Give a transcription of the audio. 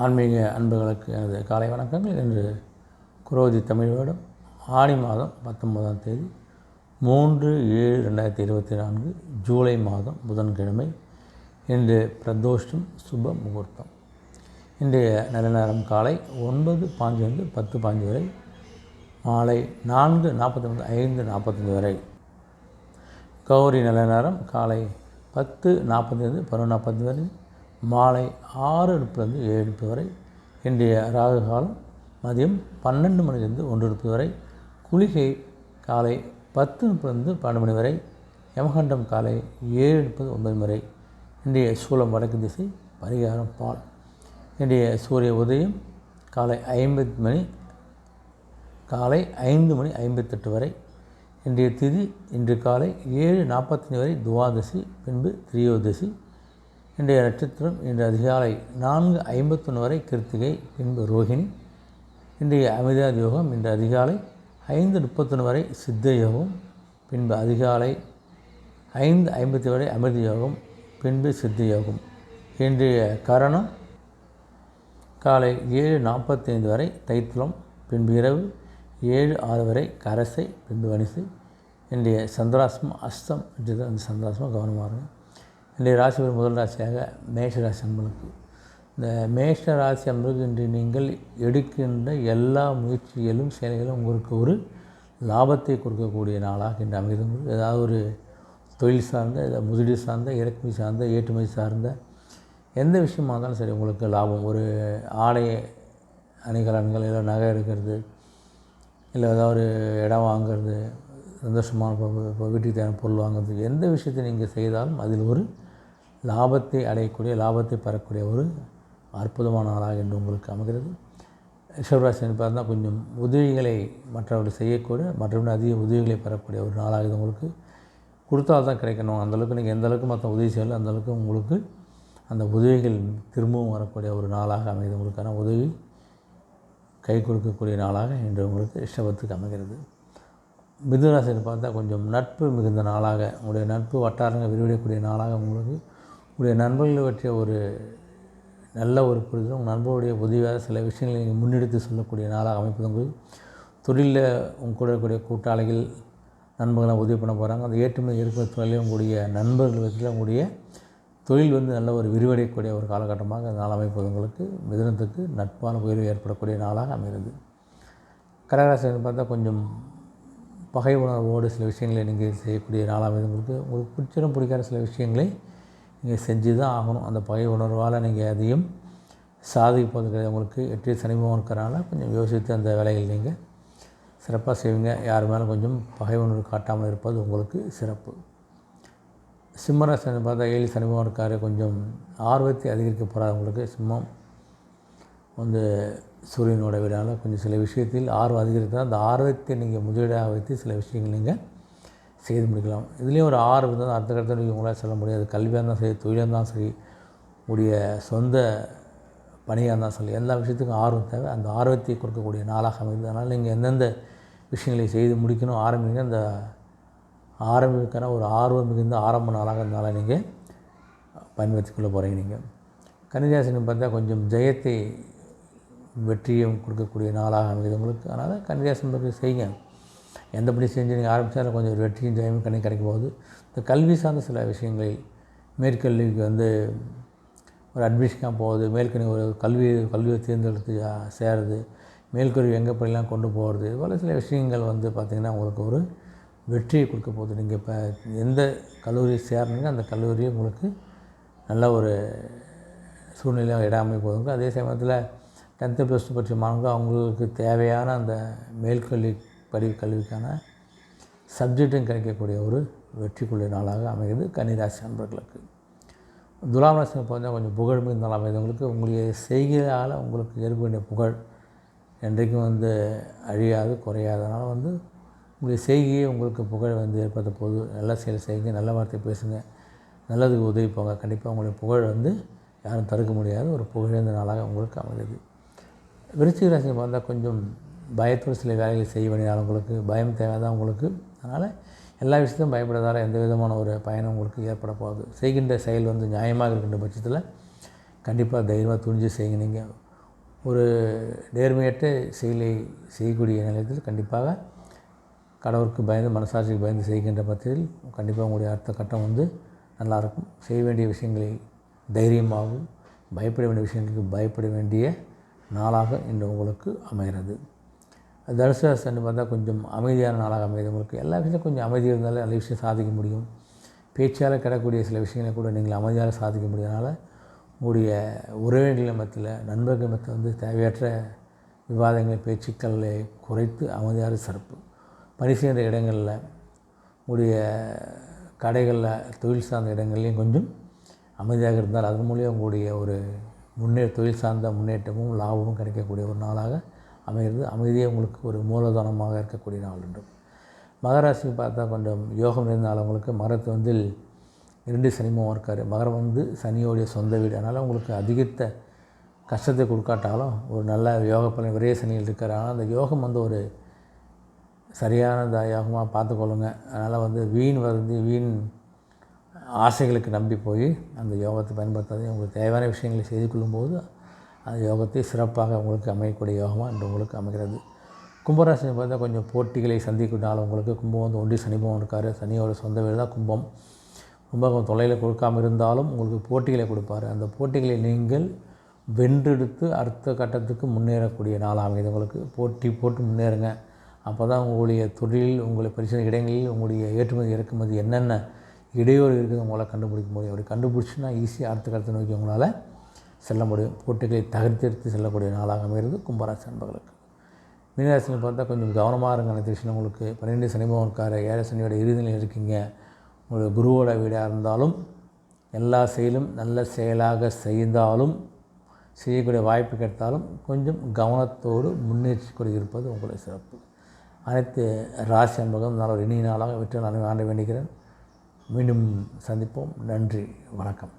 ஆன்மீக அன்புகளுக்கு எனது காலை வணக்கங்கள். இன்று குரோதி தமிழ் வருடம் ஆடி மாதம் 19ஆம் தேதி 3/7/2024 ஜூலை மாதம் புதன்கிழமை. இன்று பிரதோஷம் சுப முகூர்த்தம். இன்றைய நல்ல நேரம் காலை 9:15 10:15 வரை, மாலை 4:45 5:45 வரை. கௌரி நல்ல நேரம் காலை 10:45 11:45 வரை, மாலை 6:30 7:30 வரை. இன்றைய ராகு காலம் மதியம் 12 மணிலிருந்து 1:30 வரை. குளிகை காலை 10:30 12 மணி வரை. யமகண்டம் காலை 7:30 9 வரை. இன்றைய சூலம் வடக்கு திசை. பரிகாரம் பால். இன்றைய சூரிய உதயம் காலை 5 மணி 58 வரை. இன்றைய திதி இன்று காலை 7:45 வரை துவாதசி, பின்பு திரியோதசி. இன்றைய நட்சத்திரம் இன்று அதிகாலை 4:51 வரை கிருத்திகை, பின்பு ரோஹிணி. இன்றைய அமிர்தாதி யோகம் இன்று அதிகாலை 5:31 வரை சித்த யோகம், பின்பு அதிகாலை 5:50 வரை அமிர்த யோகம், பின்பு சித்த யோகம். இன்றைய கரணம் காலை 7:45 வரை தைத்துளம், பின்பு இரவு 7:06 வரை கரசை, பின்பு வனிசை. இன்றைய சந்திராசிரமம் அஸ்தம். இன்று அந்த சந்திராசிரமம் கவனமாக இருக்கும். இன்றைய ராசி முதல் ராசியாக மேஷ ராசி அன்பர்களுக்கு. இந்த மேஷ ராசி அன்பர்களுக்கு இன்று நீங்கள் எடுக்கின்ற எல்லா முயற்சிகளும் செயல்களும் உங்களுக்கு ஒரு லாபத்தை கொடுக்கக்கூடிய நாளாக இன்று அமைகிறது. ஏதாவது ஒரு தொழில் சார்ந்த, முதலீடு சார்ந்த, இறக்குமதி சார்ந்த, ஏற்றுமதி சார்ந்த எந்த விஷயமாக இருந்தாலும் சரி, உங்களுக்கு லாபம். ஒரு ஆடை அணிகலன்கள், இல்லை நகை எடுக்கிறது, இல்லை ஏதாவது ஒரு இடம் வாங்கிறது, சந்தோஷமான இப்போ வீட்டுக்கு தேவையான பொருள் வாங்குறது, எந்த விஷயத்தை நீங்கள் செய்தாலும் அதில் ஒரு லாபத்தை அடையக்கூடிய, லாபத்தை பெறக்கூடிய ஒரு அற்புதமான நாளாக என்று உங்களுக்கு அமைகிறது. ரிஷபராசின்னு பார்த்தா கொஞ்சம் உதவிகளை மற்றவர்கள் செய்யக்கூடிய, மற்றவர்கள் அதிக உதவிகளை பெறக்கூடிய ஒரு நாளாக இது உங்களுக்கு கொடுத்தால் தான் கிடைக்கணும். அந்தளவுக்கு நீங்கள் எந்த அளவுக்கு மற்ற உதவி செய்யலாம், அந்தளவுக்கு உங்களுக்கு அந்த உதவிகள் திரும்பவும் வரக்கூடிய ஒரு நாளாக அமைகிறது. உங்களுக்கான உதவி கை கொடுக்கக்கூடிய நாளாக இன்று உங்களுக்கு ரிஷபத்துக்கு அமைகிறது. மிதுனராசின்னு பார்த்தா கொஞ்சம் நட்பு மிகுந்த நாளாக, உங்களுடைய நட்பு வட்டாரங்கள் விரிவடையக்கூடிய நாளாக, உங்களுக்கு உங்களுடைய நண்பர்களை பற்றிய ஒரு நல்ல ஒரு புரிதல், உங்கள் நண்பர்களுடைய உதவியாக சில விஷயங்களை நீங்கள் முன்னெடுத்து சொல்லக்கூடிய நாளாக அமைப்பது. உங்களுக்கு தொழிலில் உங்கள் கூட இருக்கக்கூடிய கூட்டாளிகள் நண்பர்களாக உதவி பண்ண போகிறாங்க. அந்த ஏற்றுமதி இருக்கிற தொழிலே உங்களுடைய நண்பர்கள் வச்சு உங்களுடைய தொழில் நல்ல ஒரு விரிவடையக்கூடிய ஒரு காலகட்டமாக நாள் அமைப்பது. உங்களுக்கு மிதுனத்துக்கு நட்பான உயர்வு ஏற்படக்கூடிய நாளாக அமைகிறது. கடகராசின்னு பார்த்தா கொஞ்சம் பகை உணர்வோடு சில விஷயங்களை நீங்கள் செய்யக்கூடிய நாளாக உங்களுக்கு பிடிச்சிடும் பிடிக்காத சில விஷயங்களை நீங்கள் செஞ்சு தான் ஆகணும். அந்த பகை உணர்வால் நீங்கள் அதையும் சாதிப்பது கிடையாது. உங்களுக்கு 8 சனி பகவான் இருக்கிறனால கொஞ்சம் யோசித்து அந்த வேலைகள் நீங்கள் சிறப்பாக செய்வீங்க. யார் மேலும் கொஞ்சம் பகை உணர்வு காட்டாமல் இருப்பது உங்களுக்கு சிறப்பு. சிம்மராசின்னு பார்த்தா 7 சனி பகவான் இருக்கார். கொஞ்சம் ஆர்வத்தை அதிகரிக்க போகிறார். உங்களுக்கு சிம்மம் சூரியனோட விடால் கொஞ்சம் சில விஷயத்தில் ஆர்வம் அதிகரித்தால் அந்த ஆர்வத்தை நீங்கள் முதலீடாக வைத்து சில விஷயங்கள் நீங்கள் செய்து முடிக்கலாம். இதுலேயும் ஒரு ஆர்வம் இருந்தால் அடுத்த கட்டத்தில் உங்களால் சொல்ல முடியாது. கல்வியாக இருந்தாலும் சரி, தொழிலாக இருந்தாலும் சரி, உடைய சொந்த பணியாக இருந்தாலும் சரி, எல்லா விஷயத்துக்கும் ஆர்வம் தேவை. அந்த ஆர்வத்தை கொடுக்கக்கூடிய நாளாக அமைது. அதனால் நீங்கள் எந்தெந்த விஷயங்களை செய்து முடிக்கணும் ஆரம்பிங்க. அந்த ஆரம்பிக்கான ஒரு ஆர்வம் மிகுந்த ஆரம்ப நாளாக இருந்தாலும் நீங்கள் பயன்படுத்தி கொள்ள போகிறீங்க. நீங்கள் கன்னிராசின்னு பார்த்தா கொஞ்சம் ஜெயத்தை வெற்றியும் கொடுக்கக்கூடிய நாளாக அமைது உங்களுக்கு. அதனால் கன்னிராசி என்பது செய்யுங்க. எந்தபடி செஞ்சு நீங்கள் ஆரம்பித்தாலும் கொஞ்சம் ஒரு வெற்றியும் ஜெயமும் கிடைக்கும் போது இந்த கல்வி சார்ந்த சில விஷயங்களில் மேற்கல்விக்கு ஒரு அட்மிஷனாக போகுது, மேல்கல்வி ஒரு கல்வியை தேர்ந்தெடுத்து சேருது, மேல்கல்வி எங்கே போயெல்லாம் கொண்டு போகிறது, இதுபோல் சில விஷயங்கள் பார்த்திங்கன்னா உங்களுக்கு ஒரு வெற்றியை கொடுக்க போகுது. நீங்கள் இப்போ எந்த கல்லூரியை சேரணுங்க அந்த கல்லூரியை உங்களுக்கு நல்ல ஒரு சூழ்நிலையாக இடம் அமைக்க போகுதுங்க. அதே சமயத்தில் 10th + 2 பட்ச மாணவர்கள் அவங்களுக்கு தேவையான அந்த மேல்கல்வி கல்விக்கான சப்ஜெக்டும் கிடைக்கக்கூடிய ஒரு வெற்றிக்குள்ள நாளாக அமைகிறது கன்னிராசி நண்பர்களுக்கு. துலாம் ராசி பார்த்தா கொஞ்சம் புகழ் மிகுந்த நாள் அமைகிறது. உங்களுடைய செய்கையால் உங்களுக்கு ஏற்பட வேண்டிய புகழ் என்றைக்கும் அழியாது, குறையாதனால உங்களுடைய செய்கையே உங்களுக்கு புகழ் ஏற்படுத்த போது. நல்ல செயல் செய்யுங்க, நல்ல வார்த்தை பேசுங்க, நல்லதுக்கு உதவி போங்க. கண்டிப்பாக உங்களுடைய புகழ் யாரும் தடுக்க முடியாது ஒரு புகழேந்த நாளாக உங்களுக்கு அமைகிறது. விருச்சிக ராசி பார்த்தா கொஞ்சம் பயத்தோடு சில வேலைகளை செய்ய வேண்டிய நாள். உங்களுக்கு பயம் தேவைதான் உங்களுக்கு. அதனால் எல்லா விஷயத்தையும் பயப்படுறதால எந்த விதமான ஒரு பயனும் உங்களுக்கு ஏற்பட போகுது. செய்கின்ற செயல் நியாயமாக இருக்கின்ற பட்சத்தில் கண்டிப்பாக தைரியமாக துணிஞ்சு செய்யுங்க. நீங்கள் ஒரு நேர்மையற்ற செயலை செய்யக்கூடிய நிலையத்தில் கண்டிப்பாக கடவுளுக்கு பயந்து மனசாட்சிக்கு பயந்து செய்கின்ற பட்சத்தில் கண்டிப்பாக உங்களுடைய அடுத்த கட்டம் நல்லாயிருக்கும். செய்ய வேண்டிய விஷயங்களை தைரியமாகவும் பயப்பட வேண்டிய விஷயங்களுக்கு பயப்பட வேண்டிய நாளாக இன்று உங்களுக்கு அமைகிறது. தனுசு ராசின்னு பார்த்தா கொஞ்சம் அமைதியான நாளாக அமையுது. உங்களுக்கு எல்லா விஷயத்தையும் கொஞ்சம் அமைதி இருந்தாலே நல்ல விஷயம் சாதிக்க முடியும். பேச்சால் கிடக்கூடிய சில விஷயங்களை கூட நீங்கள் அமைதியால் சாதிக்க முடியாதனால உங்களுடைய உறவினர்கள் மத்தியில் நண்பர்கள் மத்தியில் தேவையற்ற விவாதங்களை பேச்சுக்களை குறைத்து அமைதியாக சிறப்பு. பணி செய்கிற இடங்களில் உங்களுடைய கடைகளில் தொழில் சார்ந்த இடங்கள்லையும் கொஞ்சம் அமைதியாக இருந்தால் அதன் மூலியம் உங்களுடைய ஒரு தொழில் சார்ந்த முன்னேற்றமும் லாபமும் கிடைக்கக்கூடிய ஒரு நாளாக அமைகிறது. அமைதியே உங்களுக்கு ஒரு மூலதனமாக இருக்கக்கூடிய நாள் என்றும். மகராசி பார்த்தா கொஞ்சம் யோகம் இருந்தால் உங்களுக்கு மகரத்து 2 சனிமும் இருக்கார். மகரம் சனியோடைய சொந்த வீடு. அதனால் உங்களுக்கு அதிகத்த கஷ்டத்தை கொடுக்காட்டாலும் ஒரு நல்ல யோக பலன் விரைய சனியில் இருக்கார். ஆனால் அந்த யோகம் ஒரு சரியான யோகமாக பார்த்துக்கொள்ளுங்க. அதனால் வீண் ஆசைகளுக்கு நம்பி போய் அந்த யோகத்தை பயன்படுத்தாது. உங்களுக்கு தேவையான விஷயங்களை செய்து கொள்ளும்போது அந்த யோகத்தை சிறப்பாக உங்களுக்கு அமையக்கூடிய யோகமாக இன்று உங்களுக்கு அமைகிறது. கும்பராசினை பார்த்தா கொஞ்சம் போட்டிகளை சந்திக்கனால உங்களுக்கு கும்பம் ஒன்றி சனிபவம் இருக்கார். சனியோட சொந்த வீடு தான் கும்பம். கும்பகம் தொல்லையில் கொடுக்காமல் இருந்தாலும் உங்களுக்கு போட்டிகளை கொடுப்பார். அந்த போட்டிகளை நீங்கள் வென்றெடுத்து அடுத்த கட்டத்துக்கு முன்னேறக்கூடிய நாளாக அமைது. உங்களுக்கு போட்டு முன்னேறுங்க. அப்போ தான் உங்களுடைய தொழிலில் உங்களை பரிசோதனை இடங்களில் உங்களுடைய ஏற்றுமதி இறக்குமதி என்னென்ன இடையூறு இருக்குது உங்களால் கண்டுபிடிக்க முடியும். அப்படி கண்டுபிடிச்சின்னா ஈஸியாக அடுத்த கட்டத்தை நோக்கி உங்களால் செல்ல முடியும். போட்டிகளை தகர்த்தெடுத்து செல்லக்கூடிய நாளாக அமைகிறது கும்பராசி நண்பர்களுக்கு. மீனராசியில் பார்த்தா கொஞ்சம் கவனமாக இருங்க. அனைத்து விஷயம் உங்களுக்கு 12 சனிபவம் இருக்கார். 7 சனியோட இறுதியில் இருக்கீங்க. உங்களுடைய குருவோட வீடாக இருந்தாலும் எல்லா செயலும் நல்ல செயலாக செய்தாலும் செய்யக்கூடிய வாய்ப்பு கிடைத்தாலும் கொஞ்சம் கவனத்தோடு முன்னேற்றி இருப்பது உங்களுடைய சிறப்பு. அனைத்து ராசி அன்பர்களும் நல்ல ஒரு இனிய நாளாக வெற்றி நாளாக ஆண்ட வேண்டுகிறேன். மீண்டும் சந்திப்போம். நன்றி, வணக்கம்.